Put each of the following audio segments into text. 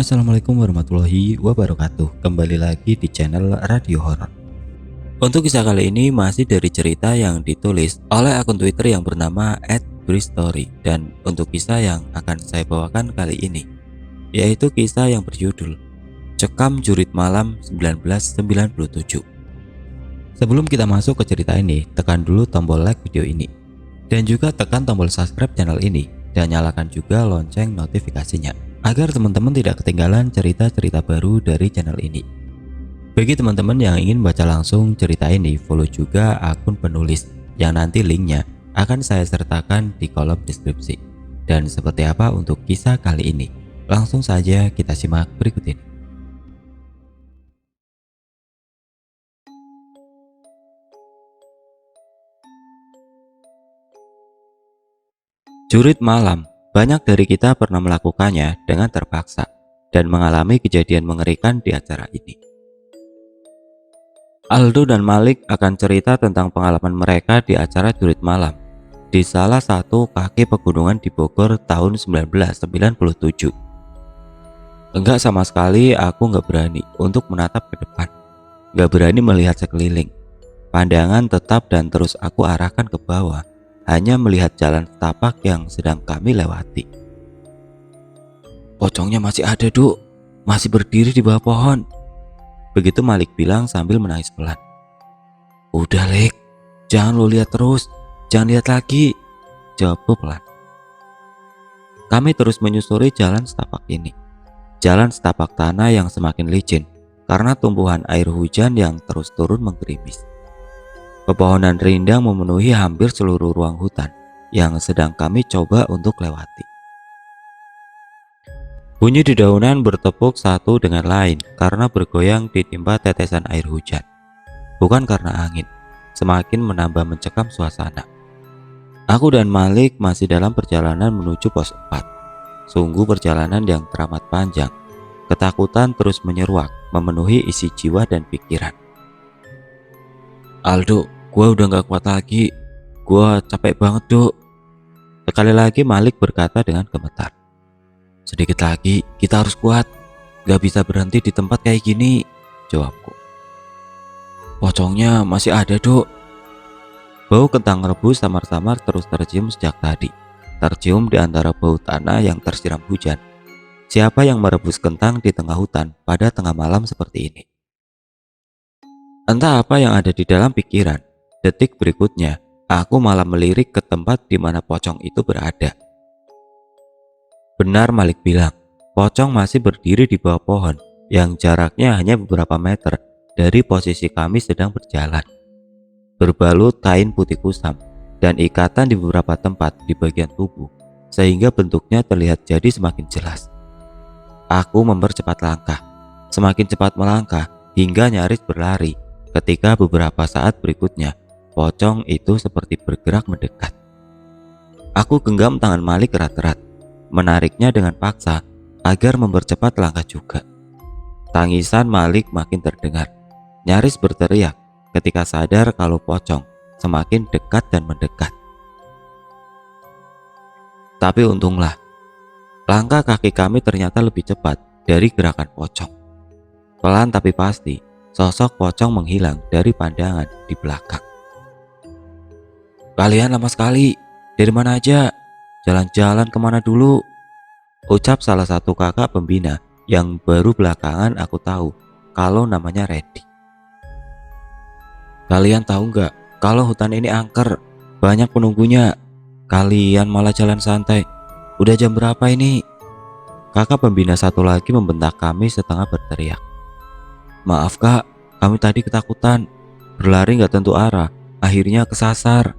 Assalamualaikum warahmatullahi wabarakatuh. Kembali lagi di channel Radio Horor. Untuk kisah kali ini masih dari cerita yang ditulis oleh akun Twitter yang bernama @bristory. Dan untuk kisah yang akan saya bawakan kali ini yaitu kisah yang berjudul Cekam Jurit Malam 1997. Sebelum kita masuk ke cerita ini, tekan dulu tombol like video ini dan juga tekan tombol subscribe channel ini dan nyalakan juga lonceng notifikasinya agar teman-teman tidak ketinggalan cerita-cerita baru dari channel ini. Bagi teman-teman yang ingin baca langsung cerita ini, follow juga akun penulis yang nanti linknya akan saya sertakan di kolom deskripsi. Dan seperti apa untuk kisah kali ini? Langsung saja kita simak berikut ini. Jurit malam. Banyak dari kita pernah melakukannya dengan terpaksa dan mengalami kejadian mengerikan di acara ini. Aldo dan Malik akan cerita tentang pengalaman mereka di acara jurit malam di salah satu kaki pegunungan di Bogor tahun 1997. Enggak sama sekali aku nggak berani untuk menatap ke depan, nggak berani melihat sekeliling. Pandangan tetap dan terus aku arahkan ke bawah, hanya melihat jalan setapak yang sedang kami lewati. Pocongnya masih ada, Duk. Masih berdiri di bawah pohon. Begitu Malik bilang sambil menangis pelan. Udah, Lek. Jangan lo lihat terus. Jangan lihat lagi. Jawabku pelan. Kami terus menyusuri jalan setapak ini. Jalan setapak tanah yang semakin licin karena tumbuhan air hujan yang terus turun menggerimis. Pepohonan rindang memenuhi hampir seluruh ruang hutan yang sedang kami coba untuk lewati. Bunyi dedaunan bertepuk satu dengan lain karena bergoyang ditimpa tetesan air hujan. Bukan karena angin, semakin menambah mencekam suasana. Aku dan Malik masih dalam perjalanan menuju pos 4. Sungguh perjalanan yang teramat panjang. Ketakutan terus menyeruak, memenuhi isi jiwa dan pikiran. Aldo, gue udah gak kuat lagi. Gue capek banget, Duk. Sekali lagi Malik berkata dengan gemetar. Sedikit lagi, kita harus kuat. Gak bisa berhenti di tempat kayak gini, jawabku. Pocongnya masih ada, Duk. Bau kentang rebus samar-samar terus tercium sejak tadi. Tercium di antara bau tanah yang tersiram hujan. Siapa yang merebus kentang di tengah hutan pada tengah malam seperti ini? Entah apa yang ada di dalam pikiran. Detik berikutnya, aku malah melirik ke tempat di mana pocong itu berada. Benar Malik bilang, pocong masih berdiri di bawah pohon yang jaraknya hanya beberapa meter dari posisi kami sedang berjalan. Berbalut kain putih kusam dan ikatan di beberapa tempat di bagian tubuh, sehingga bentuknya terlihat jadi semakin jelas. Aku mempercepat langkah, semakin cepat melangkah hingga nyaris berlari. Ketika beberapa saat berikutnya, pocong itu seperti bergerak mendekat. Aku genggam tangan Malik erat-erat, menariknya dengan paksa agar mempercepat langkah juga. Tangisan Malik makin terdengar, nyaris berteriak ketika sadar kalau pocong semakin dekat dan mendekat. Tapi untunglah, langkah kaki kami ternyata lebih cepat dari gerakan pocong. Pelan tapi pasti, sosok pocong menghilang dari pandangan di belakang. Kalian lama sekali, dari mana aja? Jalan-jalan kemana dulu? Ucap salah satu kakak pembina yang baru belakangan aku tahu kalau namanya Reddy. Kalian tahu nggak kalau hutan ini angker, banyak penunggunya. Kalian malah jalan santai. Udah jam berapa ini? Kakak pembina satu lagi membentak kami setengah berteriak. Maaf kak, kami tadi ketakutan, berlari nggak tentu arah, akhirnya kesasar.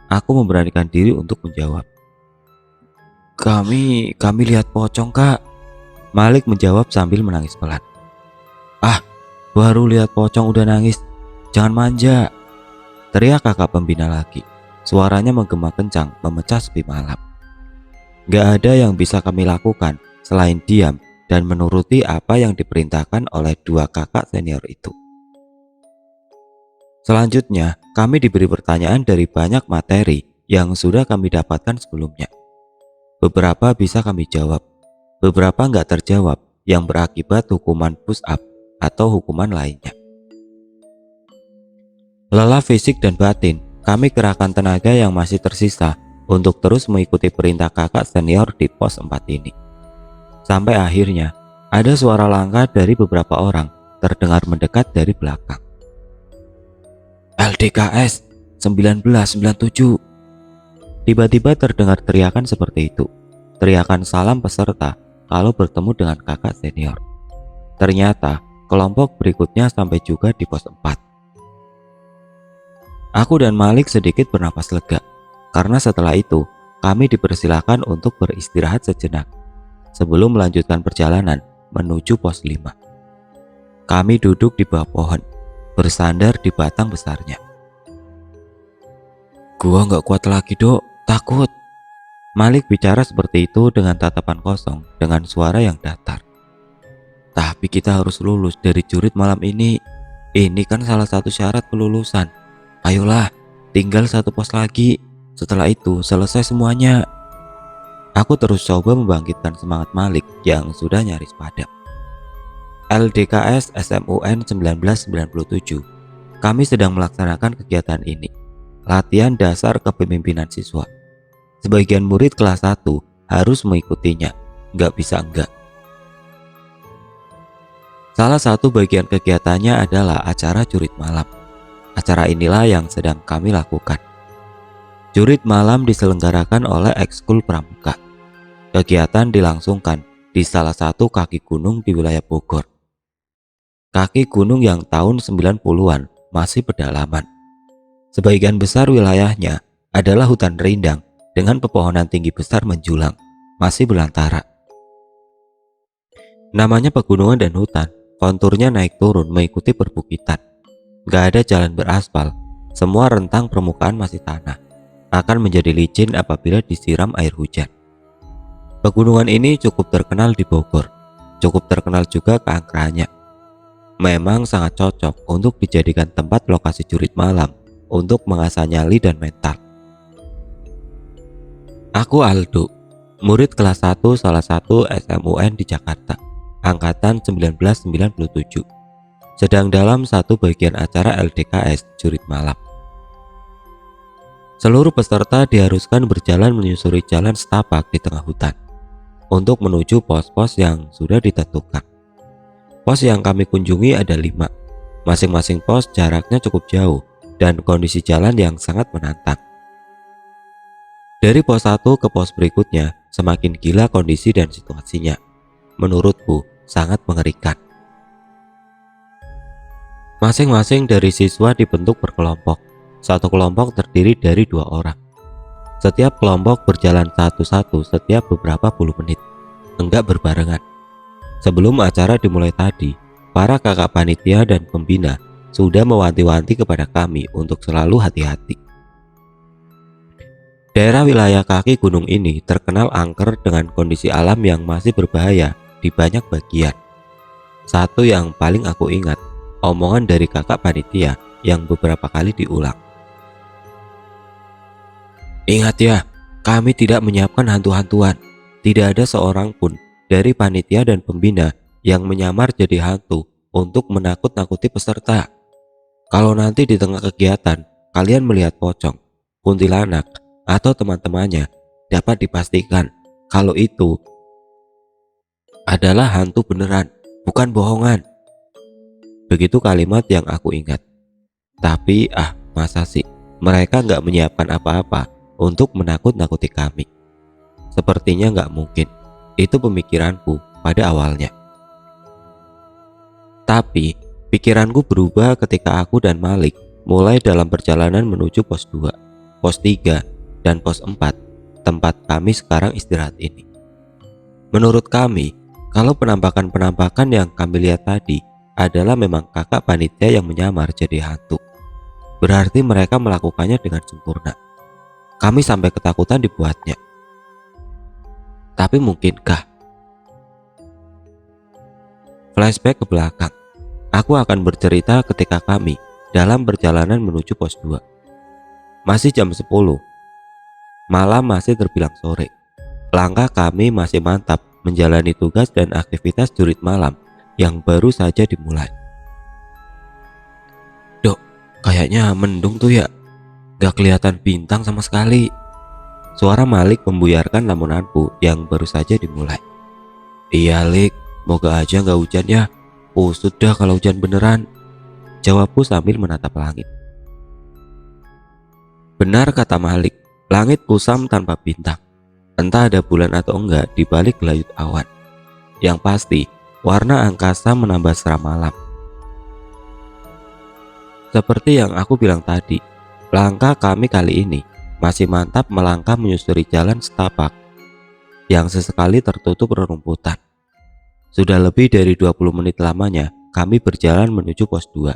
Aku memberanikan diri untuk menjawab. Kami lihat pocong kak. Malik menjawab sambil menangis pelan. Ah, baru lihat pocong udah nangis, jangan manja. Teriak kakak pembina lagi, suaranya menggema kencang memecah sepi malam. Gak ada yang bisa kami lakukan selain diam dan menuruti apa yang diperintahkan oleh dua kakak senior itu. Selanjutnya, kami diberi pertanyaan dari banyak materi yang sudah kami dapatkan sebelumnya. Beberapa bisa kami jawab, beberapa nggak terjawab, yang berakibat hukuman push up atau hukuman lainnya. Lelah fisik dan batin, kami kerahkan tenaga yang masih tersisa untuk terus mengikuti perintah kakak senior di pos 4 ini. Sampai akhirnya, ada suara langkah dari beberapa orang terdengar mendekat dari belakang. LDKS 1997. Tiba-tiba terdengar teriakan seperti itu. Teriakan salam peserta kalau bertemu dengan kakak senior. Ternyata kelompok berikutnya sampai juga di pos 4. Aku dan Malik sedikit bernapas lega, karena setelah itu kami dipersilakan untuk beristirahat sejenak sebelum melanjutkan perjalanan menuju pos 5. Kami duduk di bawah pohon, bersandar di batang besarnya. Gua nggak kuat lagi, Dok, takut. Malik bicara seperti itu dengan tatapan kosong dengan suara yang datar. Tapi kita harus lulus dari jurit malam ini. Ini kan salah satu syarat kelulusan. Ayolah, tinggal satu pos lagi. Setelah itu selesai semuanya. Aku terus coba membangkitkan semangat Malik yang sudah nyaris padam. LDKS SMUN 1997. Kami sedang melaksanakan kegiatan ini. Latihan dasar kepemimpinan siswa. Sebagian murid kelas 1 harus mengikutinya, nggak bisa enggak. Salah satu bagian kegiatannya adalah acara jurit malam. Acara inilah yang sedang kami lakukan. Jurit malam diselenggarakan oleh Ekskul Pramuka. Kegiatan dilangsungkan di salah satu kaki gunung di wilayah Bogor. Kaki gunung yang tahun 90-an masih pedalaman. Sebagian besar wilayahnya adalah hutan rindang dengan pepohonan tinggi besar menjulang, masih belantara. Namanya pegunungan dan hutan, konturnya naik turun mengikuti perbukitan. Gak ada jalan beraspal, semua rentang permukaan masih tanah, akan menjadi licin apabila disiram air hujan. Pegunungan ini cukup terkenal di Bogor, cukup terkenal juga keangkerannya. Memang sangat cocok untuk dijadikan tempat lokasi jurit malam untuk mengasah nyali dan mental. Aku Aldo, murid kelas 1 salah satu SMUN di Jakarta, angkatan 1997. Sedang dalam satu bagian acara LDKS jurit malam. Seluruh peserta diharuskan berjalan menyusuri jalan setapak di tengah hutan untuk menuju pos-pos yang sudah ditentukan. Pos yang kami kunjungi ada 5. Masing-masing pos jaraknya cukup jauh dan kondisi jalan yang sangat menantang. Dari pos 1 ke pos berikutnya semakin gila kondisi dan situasinya. Menurutku sangat mengerikan. Masing-masing dari siswa dibentuk berkelompok. Satu kelompok terdiri dari 2 orang. Setiap kelompok berjalan satu-satu setiap beberapa puluh menit, enggak berbarengan. Sebelum acara dimulai tadi, para kakak panitia dan pembina sudah mewanti-wanti kepada kami untuk selalu hati-hati. Daerah wilayah kaki gunung ini terkenal angker dengan kondisi alam yang masih berbahaya di banyak bagian. Satu yang paling aku ingat, omongan dari kakak panitia yang beberapa kali diulang. Ingat ya, kami tidak menyiapkan hantu-hantuan. Tidak ada seorang pun dari panitia dan pembina yang menyamar jadi hantu untuk menakut-nakuti peserta. Kalau nanti di tengah kegiatan kalian melihat pocong, kuntilanak, atau teman-temannya, dapat dipastikan kalau itu adalah hantu beneran, bukan bohongan. Begitu kalimat yang aku ingat. Tapi masa sih mereka nggak menyiapkan apa-apa untuk menakut-nakuti kami? Sepertinya nggak mungkin. Itu pemikiranku pada awalnya. Tapi pikiranku berubah ketika aku dan Malik mulai dalam perjalanan menuju pos 2, pos 3, dan pos 4, tempat kami sekarang istirahat ini. Menurut kami, kalau penampakan-penampakan yang kami lihat tadi adalah memang kakak panitia yang menyamar jadi hantu, berarti mereka melakukannya dengan sempurna. Kami sampai ketakutan dibuatnya. Tapi mungkinkah? Flashback ke belakang. Aku akan bercerita ketika kami dalam perjalanan menuju pos 2. Masih jam 10. Malam masih terbilang sore. Langkah kami masih mantap menjalani tugas dan aktivitas jurit malam yang baru saja dimulai. Dok, kayaknya mendung tuh ya, gak kelihatan bintang sama sekali. Suara Malik membuyarkan lamunanku yang baru saja dimulai. Iya Lik, moga aja gak hujan ya. Usut dah kalau hujan beneran, jawabku sambil menatap langit. Benar kata Malik, langit kusam tanpa bintang. Entah ada bulan atau enggak di balik gelayut awan. Yang pasti, warna angkasa menambah seram malam. Seperti yang aku bilang tadi, langkah kami kali ini masih mantap melangkah menyusuri jalan setapak yang sesekali tertutup rerumputan. Sudah lebih dari 20 menit lamanya kami berjalan menuju pos 2.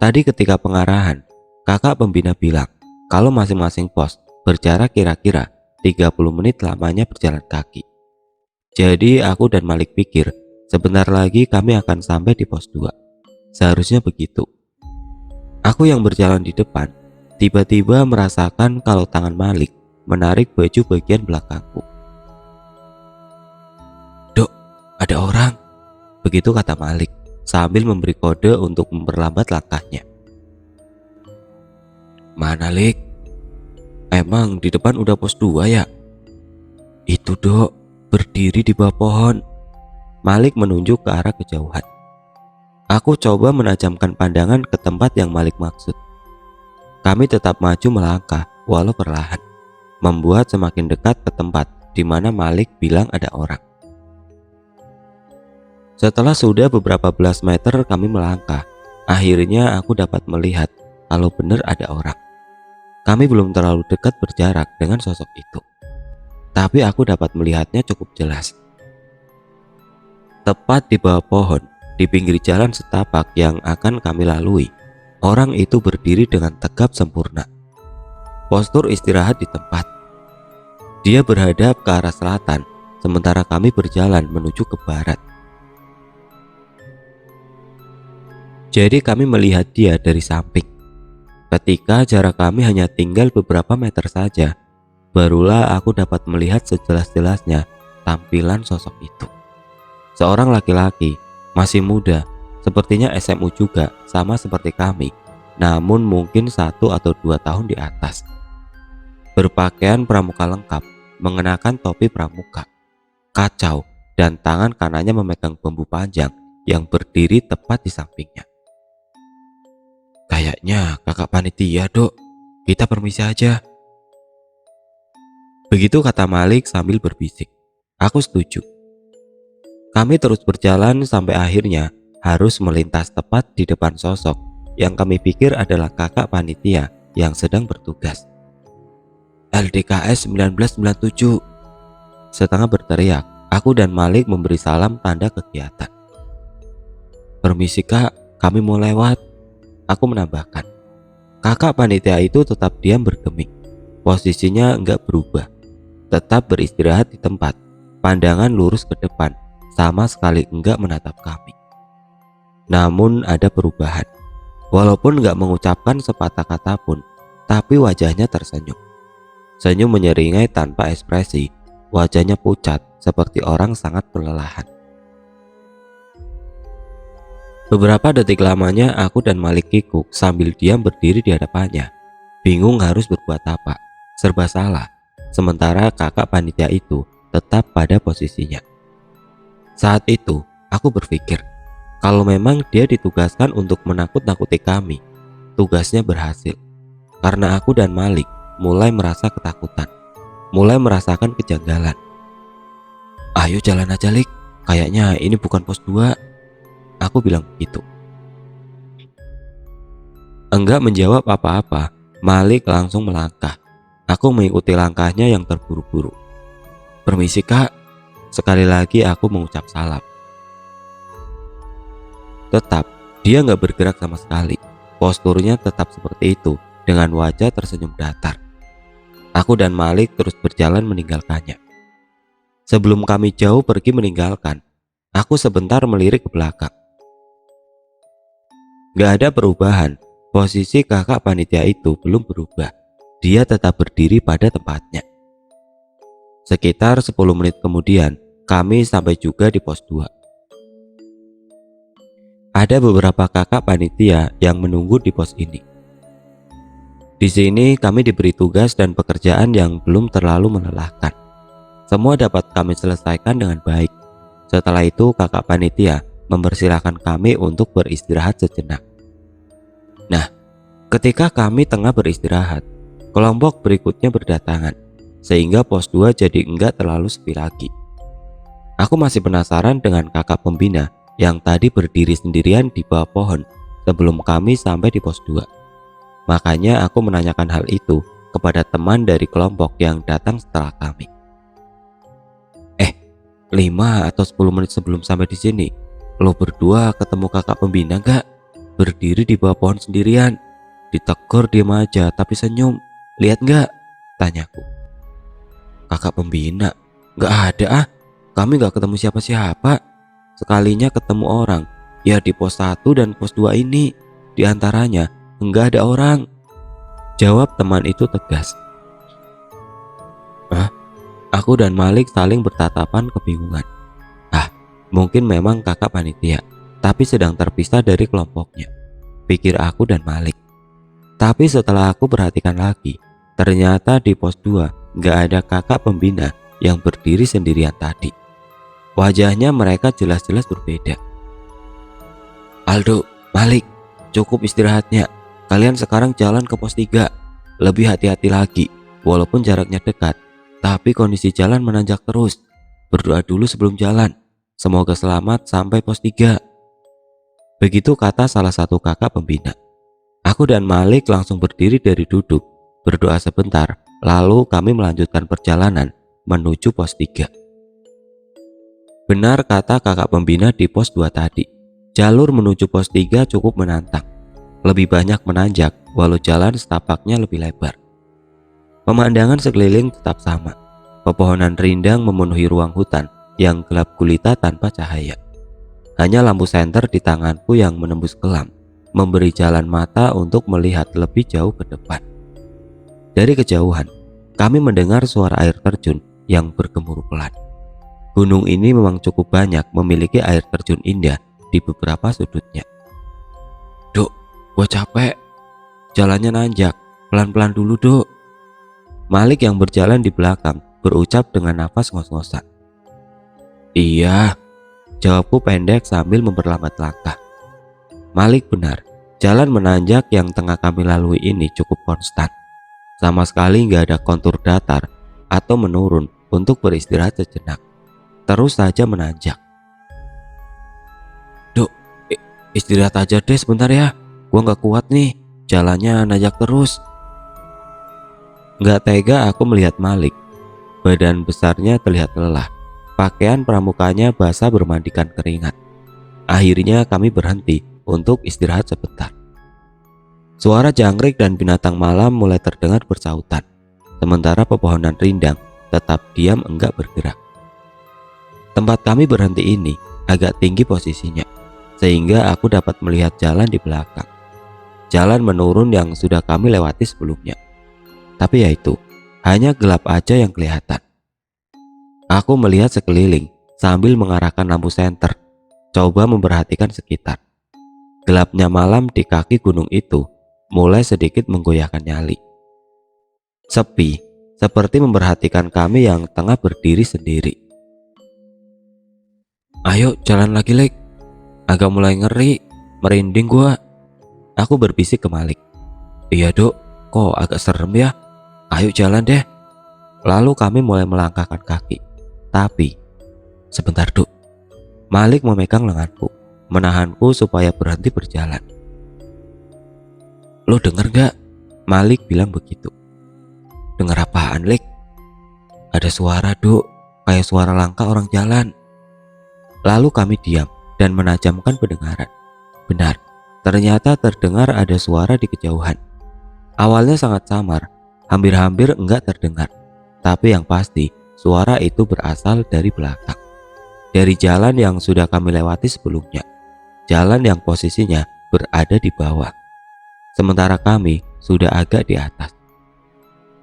Tadi ketika pengarahan, kakak pembina bilang kalau masing-masing pos berjarak kira-kira 30 menit lamanya berjalan kaki. Jadi aku dan Malik pikir sebentar lagi kami akan sampai di pos 2. Seharusnya begitu. Aku yang berjalan di depan tiba-tiba merasakan kalau tangan Malik menarik baju bagian belakangku. Dok, ada orang, begitu kata Malik sambil memberi kode untuk memperlambat langkahnya. Mana Lik? Emang di depan udah pos 2 ya? Itu dok, berdiri di bawah pohon. Malik menunjuk ke arah kejauhan. Aku coba menajamkan pandangan ke tempat yang Malik maksud. Kami tetap maju melangkah walau perlahan, membuat semakin dekat ke tempat di mana Malik bilang ada orang. Setelah sudah beberapa belas meter kami melangkah, akhirnya aku dapat melihat kalau benar ada orang. Kami belum terlalu dekat berjarak dengan sosok itu, tapi aku dapat melihatnya cukup jelas. Tepat di bawah pohon, di pinggir jalan setapak yang akan kami lalui, orang itu berdiri dengan tegap sempurna. Postur istirahat di tempat. Dia berhadap ke arah selatan, sementara kami berjalan menuju ke barat. Jadi kami melihat dia dari samping. Ketika jarak kami hanya tinggal beberapa meter saja, barulah aku dapat melihat sejelas-jelasnya tampilan sosok itu. Seorang laki-laki, masih muda, sepertinya SMU juga, sama seperti kami, namun mungkin 1 atau 2 tahun di atas. Berpakaian pramuka lengkap, mengenakan topi pramuka, kacau, dan tangan kanannya memegang bambu panjang yang berdiri tepat di sampingnya. Kayaknya kakak panitia dok, kita permisi aja. Begitu kata Malik sambil berbisik. Aku setuju. Kami terus berjalan sampai akhirnya harus melintas tepat di depan sosok yang kami pikir adalah kakak panitia yang sedang bertugas. LDKS 1997. Setengah berteriak, aku dan Malik memberi salam tanda kegiatan. Permisi kak, kami mau lewat. Aku menambahkan. Kakak panitia itu tetap diam bergeming. Posisinya enggak berubah. Tetap beristirahat di tempat. Pandangan lurus ke depan. Sama sekali enggak menatap kami. Namun ada perubahan. Walaupun enggak mengucapkan sepatah kata pun, tapi wajahnya tersenyum. Senyum menyeringai tanpa ekspresi. Wajahnya pucat seperti orang sangat kelelahan. Beberapa detik lamanya aku dan Malik kikuk sambil diam berdiri di hadapannya. Bingung harus berbuat apa, serba salah. Sementara kakak panitia itu tetap pada posisinya. Saat itu aku berpikir, kalau memang dia ditugaskan untuk menakut-nakuti kami, tugasnya berhasil. Karena aku dan Malik mulai merasa ketakutan, mulai merasakan kejanggalan. Ayo jalan aja Lik, kayaknya ini bukan pos 2. Aku bilang begitu. Enggak menjawab apa-apa, Malik langsung melangkah. Aku mengikuti langkahnya yang terburu-buru. Permisi kak, sekali lagi aku mengucap salam. Tetap, dia nggak bergerak sama sekali. Posturnya tetap seperti itu, dengan wajah tersenyum datar. Aku dan Malik terus berjalan meninggalkannya. Sebelum kami jauh pergi meninggalkan, aku sebentar melirik ke belakang. Gak ada perubahan, posisi kakak panitia itu belum berubah. Dia tetap berdiri pada tempatnya. Sekitar 10 menit kemudian, kami sampai juga di pos 2. Ada beberapa kakak panitia yang menunggu di pos ini. Di sini kami diberi tugas dan pekerjaan yang belum terlalu melelahkan. Semua dapat kami selesaikan dengan baik. Setelah itu kakak panitia mempersilahkan kami untuk beristirahat sejenak. Nah, ketika kami tengah beristirahat, kelompok berikutnya berdatangan, sehingga pos 2 jadi enggak terlalu sepi lagi. Aku masih penasaran dengan kakak pembina yang tadi berdiri sendirian di bawah pohon sebelum kami sampai di pos 2. Makanya aku menanyakan hal itu kepada teman dari kelompok yang datang setelah kami. 5 atau 10 menit sebelum sampai di sini, lo berdua ketemu kakak pembina gak? Berdiri di bawah pohon sendirian. Ditegur diam aja tapi senyum. Lihat gak? Tanyaku. Kakak pembina? Gak ada ah. Kami gak ketemu siapa-siapa. Sekalinya ketemu orang, ya di pos 1 dan pos 2 ini. Di antaranya enggak ada orang. Jawab teman itu tegas. Aku dan Malik saling bertatapan kebingungan. Mungkin memang kakak panitia, tapi sedang terpisah dari kelompoknya, pikir aku dan Malik. Tapi setelah aku perhatikan lagi, ternyata di pos 2 gak ada kakak pembina yang berdiri sendirian tadi. Wajahnya mereka jelas-jelas berbeda. Aldo, Malik, cukup istirahatnya. Kalian sekarang jalan ke pos 3. Lebih hati-hati lagi, walaupun jaraknya dekat, tapi kondisi jalan menanjak terus. Berdoa dulu sebelum jalan. Semoga selamat sampai pos 3. Begitu kata salah satu kakak pembina. Aku dan Malik langsung berdiri dari duduk, berdoa sebentar, lalu kami melanjutkan perjalanan menuju pos 3. Benar kata kakak pembina di pos 2 tadi. Jalur menuju pos 3 cukup menantang. Lebih banyak menanjak, walau jalan setapaknya lebih lebar. Pemandangan sekeliling tetap sama. Pepohonan rindang memenuhi ruang hutan yang gelap gulita tanpa cahaya. Hanya lampu senter di tanganku yang menembus kelam, memberi jalan mata untuk melihat lebih jauh ke depan. Dari kejauhan, kami mendengar suara air terjun yang bergemuruh pelan. Gunung ini memang cukup banyak memiliki air terjun indah di beberapa sudutnya. Dok, gua capek. Jalannya nanjak, pelan-pelan dulu dok. Malik yang berjalan di belakang berucap dengan nafas ngos-ngosan. Iya, jawabku pendek sambil memperlambat langkah. Malik benar, jalan menanjak yang tengah kami lalui ini cukup konstan. Sama sekali nggak ada kontur datar atau menurun untuk beristirahat sejenak. Terus saja menanjak. Dok, istirahat aja deh sebentar ya. Gua nggak kuat nih, jalannya nanjak terus. Nggak tega aku melihat Malik. Badan besarnya terlihat lelah. Pakaian pramukanya basah bermandikan keringat. Akhirnya kami berhenti untuk istirahat sebentar. Suara jangkrik dan binatang malam mulai terdengar bersautan. Sementara pepohonan rindang tetap diam enggak bergerak. Tempat kami berhenti ini agak tinggi posisinya, sehingga aku dapat melihat jalan di belakang. Jalan menurun yang sudah kami lewati sebelumnya. Tapi ya itu, hanya gelap aja yang kelihatan. Aku melihat sekeliling sambil mengarahkan lampu senter, coba memperhatikan sekitar. Gelapnya malam di kaki gunung itu mulai sedikit menggoyahkan nyali. Sepi, seperti memperhatikan kami yang tengah berdiri sendiri. Ayo jalan lagi Lek, agak mulai ngeri, merinding gua. Aku berbisik ke Malik. Iya dok, kok agak serem ya. Ayo jalan deh. Lalu kami mulai melangkahkan kaki. Tapi, sebentar dok. Malik memegang lenganku, menahanku supaya berhenti berjalan. Lo denger gak? Malik bilang begitu. Dengar apaan Lek? Ada suara dok, kayak suara langkah orang jalan. Lalu kami diam dan menajamkan pendengaran. Benar, ternyata terdengar ada suara di kejauhan. Awalnya sangat samar, hampir-hampir enggak terdengar. Tapi yang pasti, suara itu berasal dari belakang. Dari jalan yang sudah kami lewati sebelumnya. Jalan yang posisinya berada di bawah. Sementara kami sudah agak di atas.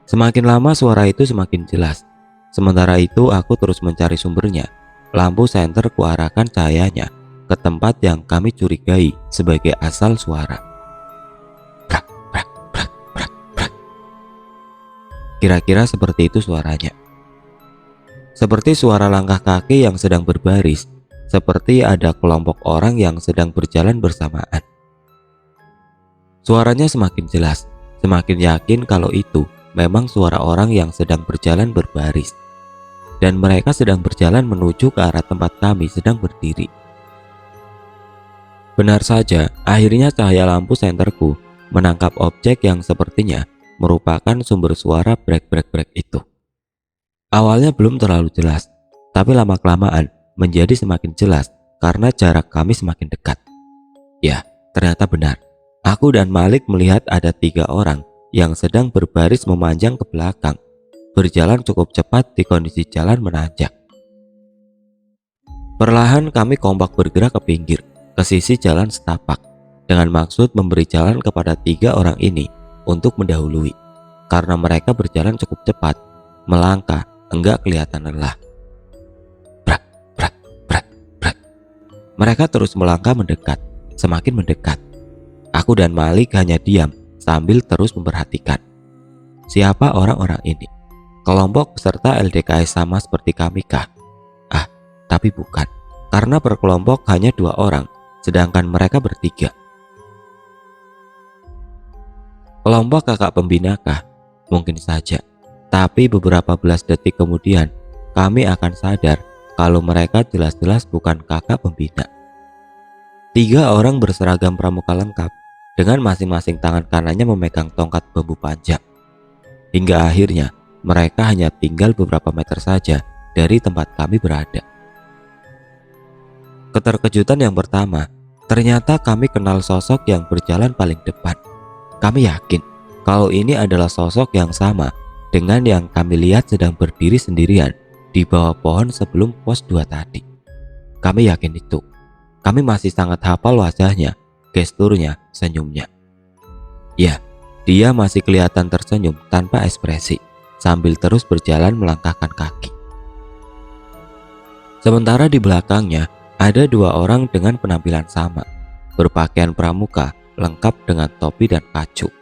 Semakin lama suara itu semakin jelas. Sementara itu aku terus mencari sumbernya. lampu senter kuarahkan cahayanya ke tempat yang kami curigai sebagai asal suara. Brak, brak, brak, brak, brak. Kira-kira seperti itu suaranya. Seperti suara langkah kaki yang sedang berbaris, seperti ada kelompok orang yang sedang berjalan bersamaan. Suaranya semakin jelas, semakin yakin kalau itu memang suara orang yang sedang berjalan berbaris. Dan mereka sedang berjalan menuju ke arah tempat kami sedang berdiri. Benar saja, akhirnya cahaya lampu senterku menangkap objek yang sepertinya merupakan sumber suara brek-brek-brek itu. Awalnya belum terlalu jelas, tapi lama-kelamaan menjadi semakin jelas karena jarak kami semakin dekat. Ya, ternyata benar. Aku dan Malik melihat ada 3 orang yang sedang berbaris memanjang ke belakang, berjalan cukup cepat di kondisi jalan menanjak. Perlahan kami kompak bergerak ke pinggir, ke sisi jalan setapak, dengan maksud memberi jalan kepada 3 orang ini untuk mendahului, karena mereka berjalan cukup cepat, melangkah, enggak kelihatan lelah. Brak, brak, brak, brak. Mereka terus melangkah mendekat, semakin mendekat. Aku dan Malik hanya diam sambil terus memperhatikan. Siapa orang-orang ini? Kelompok peserta LDKS sama seperti kami kah? Ah, tapi bukan. Karena per kelompok hanya 2 orang, sedangkan mereka bertiga. Kelompok kakak pembina kah? Mungkin saja. Tapi beberapa belas detik kemudian, kami akan sadar kalau mereka jelas-jelas bukan kakak pembina. 3 orang berseragam pramuka lengkap, dengan masing-masing tangan kanannya memegang tongkat bambu panjang. Hingga akhirnya mereka hanya tinggal beberapa meter saja dari tempat kami berada. Keterkejutan yang pertama, ternyata kami kenal sosok yang berjalan paling depan. Kami yakin kalau ini adalah sosok yang sama dengan yang kami lihat sedang berdiri sendirian di bawah pohon sebelum pos 2 tadi. Kami yakin itu. Kami masih sangat hafal wajahnya, gesturnya, senyumnya. Ya, dia masih kelihatan tersenyum tanpa ekspresi, sambil terus berjalan melangkahkan kaki. Sementara di belakangnya ada 2 orang dengan penampilan sama, berpakaian pramuka lengkap dengan topi dan kacu.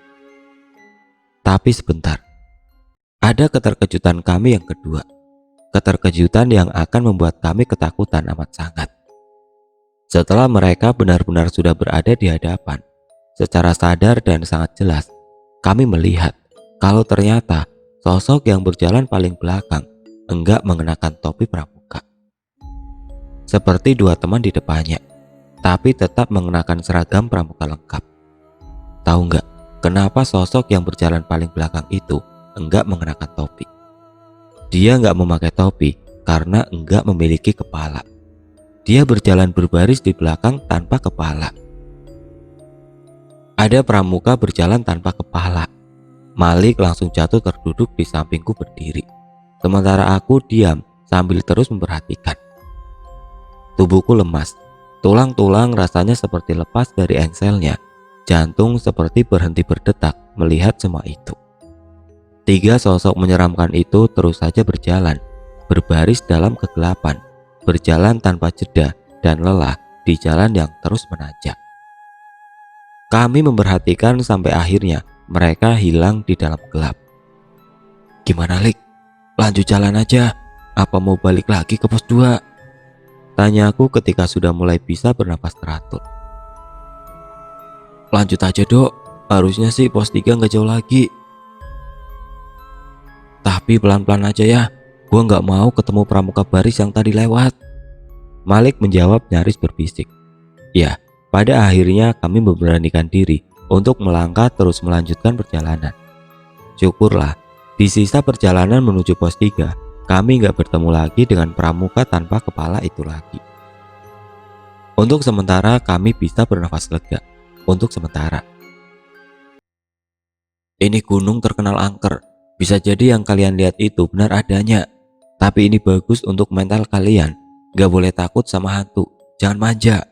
Tapi sebentar, ada keterkejutan kami yang kedua, keterkejutan yang akan membuat kami ketakutan amat sangat. Setelah mereka benar-benar sudah berada di hadapan, secara sadar dan sangat jelas, kami melihat kalau ternyata sosok yang berjalan paling belakang enggak mengenakan topi pramuka. Seperti 2 teman di depannya, tapi tetap mengenakan seragam pramuka lengkap. Tahu nggak kenapa sosok yang berjalan paling belakang itu enggak mengenakan topi? Dia enggak memakai topi karena enggak memiliki kepala. Dia berjalan berbaris di belakang tanpa kepala. Ada pramuka berjalan tanpa kepala. Malik langsung jatuh terduduk di sampingku berdiri. Sementara aku diam sambil terus memperhatikan. Tubuhku lemas. Tulang-tulang rasanya seperti lepas dari engselnya. Jantung seperti berhenti berdetak melihat semua itu. 3 sosok menyeramkan itu terus saja berjalan, berbaris dalam kegelapan, berjalan tanpa jeda dan lelah di jalan yang terus menanjak. Kami memperhatikan sampai akhirnya mereka hilang di dalam gelap. Gimana, Lik? Lanjut jalan aja? Apa mau balik lagi ke pos 2? Tanyaku ketika sudah mulai bisa bernapas teratur. Lanjut aja, Dok. Harusnya sih pos 3 nggak jauh lagi. Tapi pelan-pelan aja ya. Gua nggak mau ketemu pramuka baris yang tadi lewat. Malik menjawab nyaris berbisik. Ya, pada akhirnya kami memberanikan diri untuk melangkah terus melanjutkan perjalanan. Syukurlah, di sisa perjalanan menuju pos 3, kami nggak bertemu lagi dengan pramuka tanpa kepala itu lagi. Untuk sementara kami bisa bernafas lega. Untuk sementara. Ini gunung terkenal angker. Bisa jadi yang kalian lihat itu benar adanya. Tapi ini bagus untuk mental kalian. Gak boleh takut sama hantu. Jangan manja.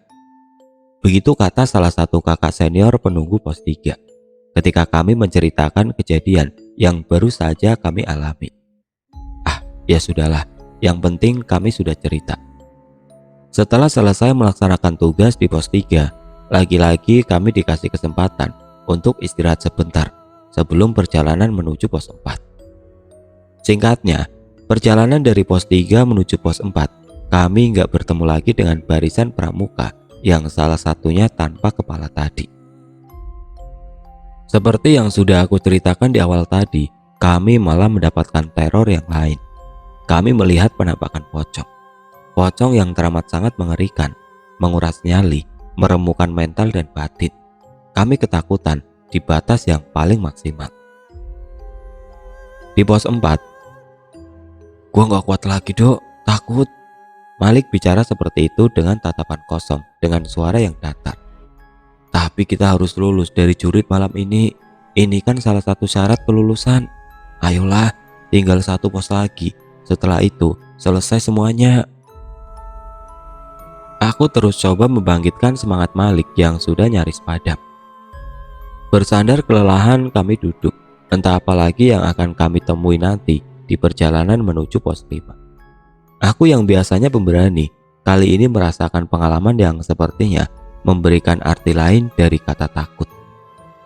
Begitu kata salah satu kakak senior penunggu pos 3 ketika kami menceritakan kejadian yang baru saja kami alami. Ah, ya sudahlah. Yang penting kami sudah cerita. Setelah selesai melaksanakan tugas di pos 3, lagi-lagi kami dikasih kesempatan untuk istirahat sebentar sebelum perjalanan menuju pos 4. Singkatnya, perjalanan dari pos 3 menuju pos 4, kami nggak bertemu lagi dengan barisan pramuka yang salah satunya tanpa kepala tadi. Seperti yang sudah aku ceritakan di awal tadi, kami malah mendapatkan teror yang lain. Kami melihat penampakan pocong. Pocong yang teramat sangat mengerikan, menguras nyali, meremukkan mental dan batin. Kami ketakutan di batas yang paling maksimal. Di pos 4, gua nggak kuat lagi dok, takut. Malik bicara seperti itu dengan tatapan kosong, dengan suara yang datar. Tapi kita harus lulus dari jurit malam ini. Ini kan salah satu syarat kelulusan. Ayolah, tinggal 1 pos lagi. Setelah itu, selesai semuanya. Aku terus coba membangkitkan semangat Malik yang sudah nyaris padam. Bersandar kelelahan, kami duduk. Entah apa lagi yang akan kami temui nanti di perjalanan menuju pos 5. Aku yang biasanya pemberani, kali ini merasakan pengalaman yang sepertinya memberikan arti lain dari kata takut.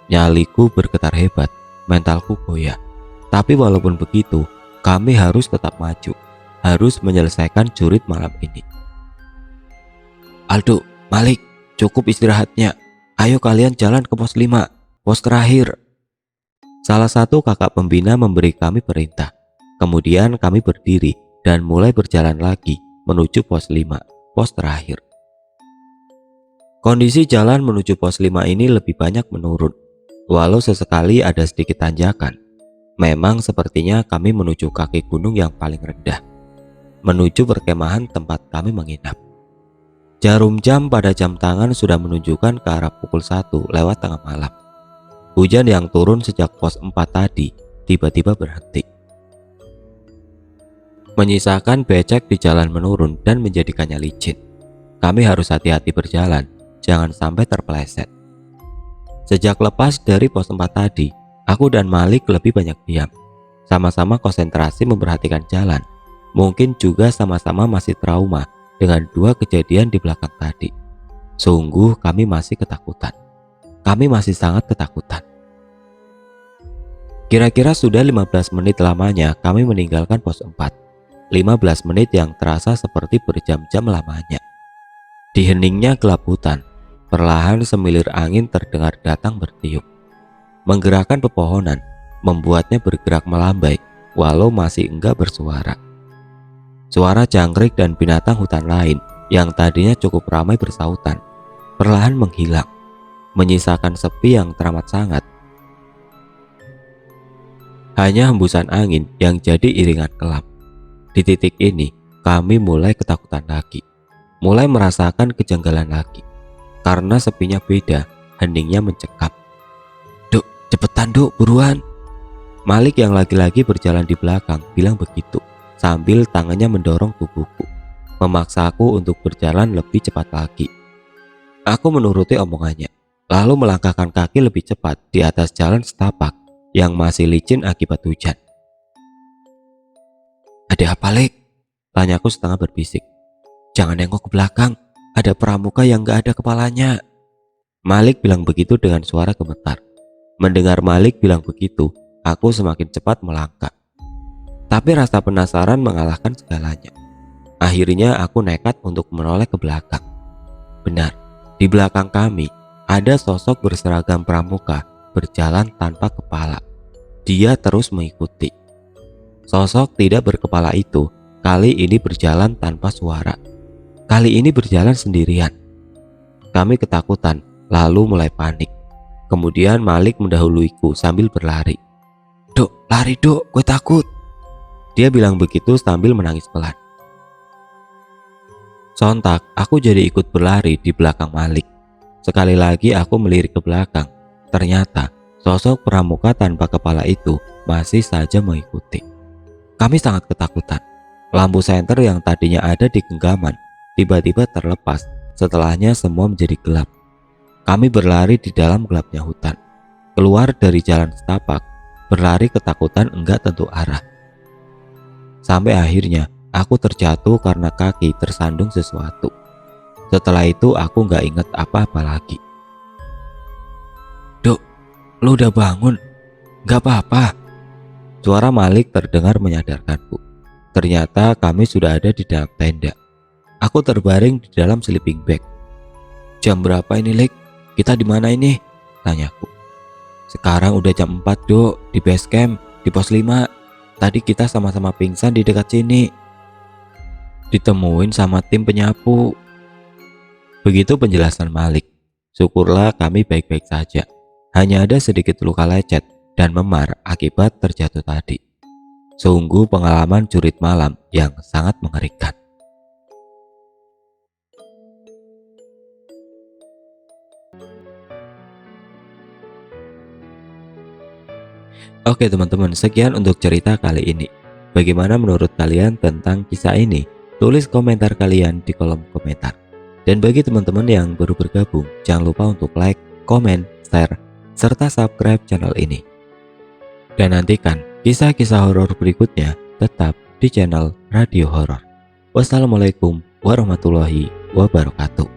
Nyaliku bergetar hebat, mentalku goyah. Tapi walaupun begitu, kami harus tetap maju, harus menyelesaikan jurit malam ini. Aldo, Malik, cukup istirahatnya. Ayo kalian jalan ke pos 5, pos terakhir. Salah satu kakak pembina memberi kami perintah. Kemudian kami berdiri dan mulai berjalan lagi menuju pos 5, pos terakhir. Kondisi jalan menuju pos 5 ini lebih banyak menurun, walau sesekali ada sedikit tanjakan. Memang sepertinya kami menuju kaki gunung yang paling rendah, menuju perkemahan tempat kami menginap. Jarum jam pada jam tangan sudah menunjukkan ke arah pukul 1 lewat tengah malam. Hujan yang turun sejak pos 4 tadi tiba-tiba berhenti, menyisakan becek di jalan menurun dan menjadikannya licin. Kami harus hati-hati berjalan, jangan sampai terpeleset. Sejak lepas dari pos 4 tadi, aku dan Malik lebih banyak diam. Sama-sama konsentrasi memperhatikan jalan. Mungkin juga sama-sama masih trauma dengan 2 kejadian di belakang tadi. Sungguh kami masih ketakutan. Kami masih sangat ketakutan. Kira-kira sudah 15 menit lamanya kami meninggalkan pos 4. 15 menit yang terasa seperti berjam-jam lamanya. Di heningnya gelap hutan, perlahan semilir angin terdengar datang bertiup, menggerakkan pepohonan, membuatnya bergerak melambai walau masih enggak bersuara. Suara jangkrik dan binatang hutan lain yang tadinya cukup ramai bersautan, perlahan menghilang, menyisakan sepi yang teramat sangat. Hanya hembusan angin yang jadi iringan kelam. Di titik ini, kami mulai ketakutan lagi, mulai merasakan kejanggalan lagi. Karena sepinya beda, heningnya mencekam. Duk, cepetan duk, buruan. Malik yang lagi-lagi berjalan di belakang bilang begitu, sambil tangannya mendorong tubuhku, memaksa aku untuk berjalan lebih cepat lagi. Aku menuruti omongannya, lalu melangkahkan kaki lebih cepat di atas jalan setapak yang masih licin akibat hujan. Ada apa, Lek? Tanyaku setengah berbisik. Jangan nengok ke belakang, ada pramuka yang gak ada kepalanya. Malik bilang begitu dengan suara gemetar. Mendengar Malik bilang begitu, aku semakin cepat melangkah. Tapi rasa penasaran mengalahkan segalanya. Akhirnya aku nekat untuk menoleh ke belakang. Benar, di belakang kami ada sosok berseragam pramuka berjalan tanpa kepala. Dia terus mengikuti. Sosok tidak berkepala itu kali ini berjalan tanpa suara. Kali ini berjalan sendirian. Kami ketakutan, lalu mulai panik. Kemudian Malik mendahuluiku sambil berlari. Dok, lari dok, gue takut. Dia bilang begitu sambil menangis pelan. Sontak, aku jadi ikut berlari di belakang Malik. Sekali lagi aku melirik ke belakang. Ternyata sosok pramuka tanpa kepala itu masih saja mengikuti. Kami sangat ketakutan. Lampu senter yang tadinya ada di genggaman tiba-tiba terlepas. Setelahnya semua menjadi gelap. Kami berlari di dalam gelapnya hutan. Keluar dari jalan setapak, berlari ketakutan enggak tentu arah. Sampai akhirnya aku terjatuh karena kaki tersandung sesuatu. Setelah itu aku nggak inget apa-apa lagi. Dok, lu udah bangun? Nggak apa-apa. Suara Malik terdengar menyadarkanku. Ternyata kami sudah ada di dalam tenda. Aku terbaring di dalam sleeping bag. Jam berapa ini, Lik? Kita di mana ini? Tanyaku. Sekarang udah jam 4, Dok, di base camp, di pos 5. Tadi kita sama-sama pingsan di dekat sini. Ditemuin sama tim penyapu. Begitu penjelasan Malik. Syukurlah kami baik-baik saja. Hanya ada sedikit luka lecet dan memar akibat terjatuh tadi. Sungguh pengalaman jurit malam yang sangat mengerikan. Oke teman-teman, sekian untuk cerita kali ini. Bagaimana menurut kalian tentang kisah ini? Tulis komentar kalian di kolom komentar. Dan bagi teman-teman yang baru bergabung, jangan lupa untuk like, komen, share, serta subscribe channel ini. Dan nantikan kisah-kisah horor berikutnya tetap di channel Radio Horor. Wassalamualaikum warahmatullahi wabarakatuh.